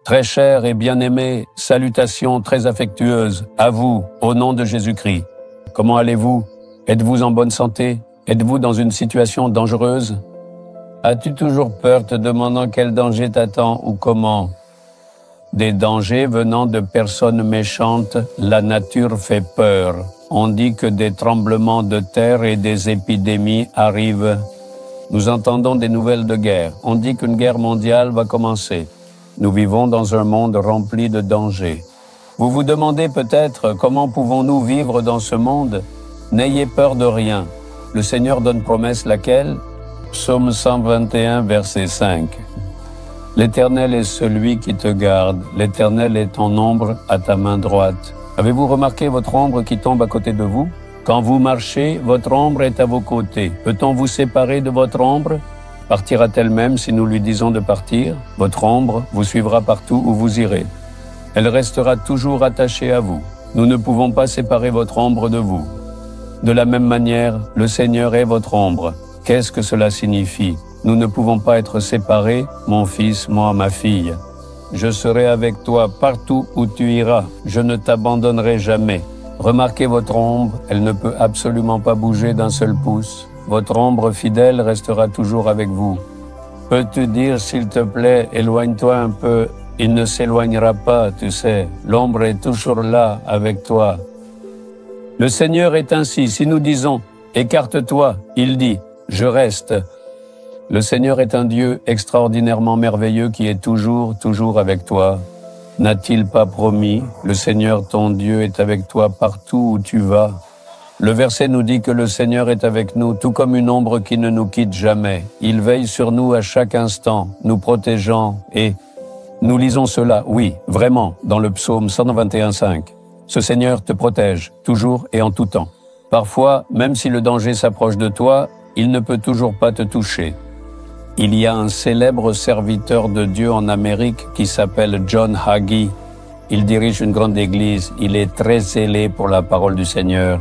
Très cher et bien-aimé, salutations très affectueuses à vous, au nom de Jésus-Christ. Comment allez-vous? Êtes-vous en bonne santé? Êtes-vous dans une situation dangereuse? As-tu toujours peur te demandant quel danger t'attend ou comment? Des dangers venant de personnes méchantes, la nature fait peur. On dit que des tremblements de terre et des épidémies arrivent. Nous entendons des nouvelles de guerre. On dit qu'une guerre mondiale va commencer. Nous vivons dans un monde rempli de dangers. Vous vous demandez peut-être comment pouvons-nous vivre dans ce monde? N'ayez peur de rien. Le Seigneur donne promesse laquelle? Psaume 121, verset 5. L'Éternel est celui qui te garde. L'Éternel est ton ombre à ta main droite. Avez-vous remarqué votre ombre qui tombe à côté de vous? Quand vous marchez, votre ombre est à vos côtés. Peut-on vous séparer de votre ombre? Partira-t-elle même si nous lui disons de partir? Votre ombre vous suivra partout où vous irez. Elle restera toujours attachée à vous. Nous ne pouvons pas séparer votre ombre de vous. De la même manière, le Seigneur est votre ombre. Qu'est-ce que cela signifie? Nous ne pouvons pas être séparés, mon fils, moi, ma fille. Je serai avec toi partout où tu iras. Je ne t'abandonnerai jamais. Remarquez votre ombre, elle ne peut absolument pas bouger d'un seul pouce. Votre ombre fidèle restera toujours avec vous. Peux-tu dire, s'il te plaît, éloigne-toi un peu? Il ne s'éloignera pas, tu sais. L'ombre est toujours là, avec toi. Le Seigneur est ainsi. Si nous disons, écarte-toi, il dit, je reste. Le Seigneur est un Dieu extraordinairement merveilleux qui est toujours avec toi. N'a-t-il pas promis? Le Seigneur, ton Dieu, est avec toi partout où tu vas. Le verset nous dit que le Seigneur est avec nous, tout comme une ombre qui ne nous quitte jamais. Il veille sur nous à chaque instant, nous protégeant. Et nous lisons cela, oui, vraiment, dans le psaume 121,5. Ce Seigneur te protège, toujours et en tout temps. Parfois, même si le danger s'approche de toi, il ne peut toujours pas te toucher. Il y a un célèbre serviteur de Dieu en Amérique qui s'appelle John Hagee. Il dirige une grande église. Il est très zélé pour la parole du Seigneur.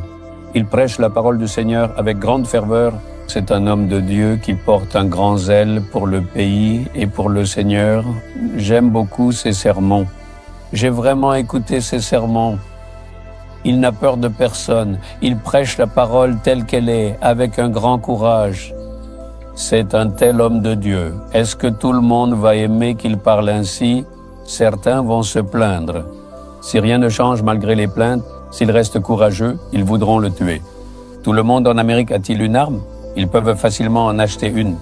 Il prêche la parole du Seigneur avec grande ferveur. C'est un homme de Dieu qui porte un grand zèle pour le pays et pour le Seigneur. J'aime beaucoup ses sermons. J'ai vraiment écouté ses sermons. Il n'a peur de personne. Il prêche la parole telle qu'elle est, avec un grand courage. C'est un tel homme de Dieu. Est-ce que tout le monde va aimer qu'il parle ainsi? Certains vont se plaindre. Si rien ne change malgré les plaintes, s'il reste courageux, ils voudront le tuer. Tout le monde en Amérique a-t-il une arme? Ils peuvent facilement en acheter une.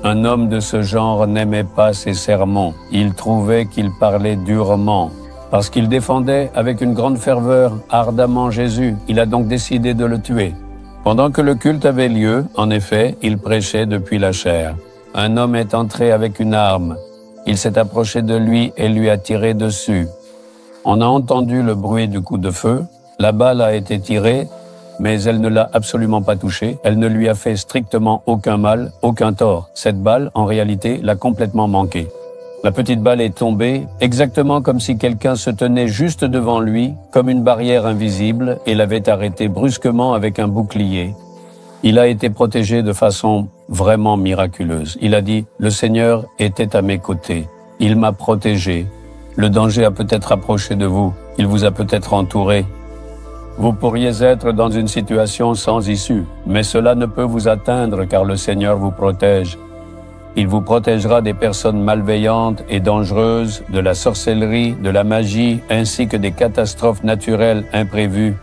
Un homme de ce genre n'aimait pas ses sermons. Il trouvait qu'il parlait durement. Parce qu'il défendait avec une grande ferveur ardemment Jésus, il a donc décidé de le tuer. Pendant que le culte avait lieu, en effet, il prêchait depuis la chair. Un homme est entré avec une arme. Il s'est approché de lui et lui a tiré dessus. On a entendu le bruit du coup de feu. La balle a été tirée, mais elle ne l'a absolument pas touché. Elle ne lui a fait strictement aucun mal, aucun tort. Cette balle, en réalité, l'a complètement manqué. La petite balle est tombée, exactement comme si quelqu'un se tenait juste devant lui, comme une barrière invisible, et l'avait arrêté brusquement avec un bouclier. Il a été protégé de façon vraiment miraculeuse. Il a dit, le Seigneur était à mes côtés. Il m'a protégé. Le danger a peut-être approché de vous. Il vous a peut-être entouré. Vous pourriez être dans une situation sans issue, mais cela ne peut vous atteindre car le Seigneur vous protège. Il vous protégera des personnes malveillantes et dangereuses, de la sorcellerie, de la magie, ainsi que des catastrophes naturelles imprévues.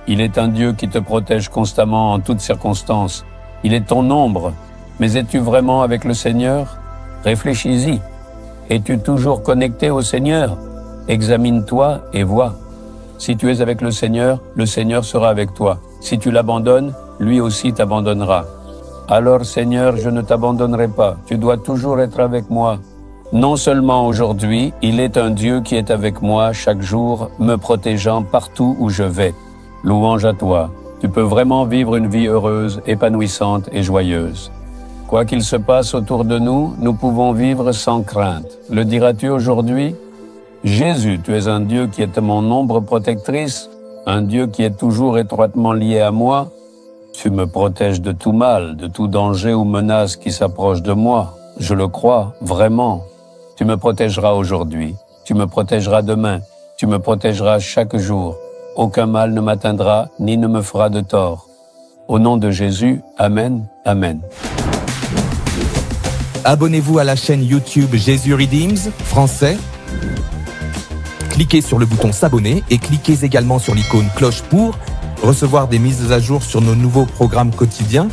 Il est un Dieu qui te protège constamment en toutes circonstances. Il est ton ombre. Mais es-tu vraiment avec le Seigneur? Réfléchis-y. Es-tu toujours connecté au Seigneur? Examine-toi et vois. Si tu es avec le Seigneur sera avec toi. Si tu l'abandonnes, lui aussi t'abandonnera. Alors Seigneur, je ne t'abandonnerai pas. Tu dois toujours être avec moi. Non seulement aujourd'hui, il est un Dieu qui est avec moi chaque jour, me protégeant partout où je vais. Louange à toi. Tu peux vraiment vivre une vie heureuse, épanouissante et joyeuse. Quoi qu'il se passe autour de nous, nous pouvons vivre sans crainte. Le diras-tu aujourd'hui? Jésus, tu es un Dieu qui est mon ombre protectrice, un Dieu qui est toujours étroitement lié à moi. Tu me protèges de tout mal, de tout danger ou menace qui s'approche de moi. Je le crois, vraiment. Tu me protégeras aujourd'hui. Tu me protégeras demain. Tu me protégeras chaque jour. Aucun mal ne m'atteindra ni ne me fera de tort. Au nom de Jésus, Amen, Amen. Abonnez-vous à la chaîne YouTube Jésus Redeems, français. Cliquez sur le bouton s'abonner et cliquez également sur l'icône cloche pour recevoir des mises à jour sur nos nouveaux programmes quotidiens.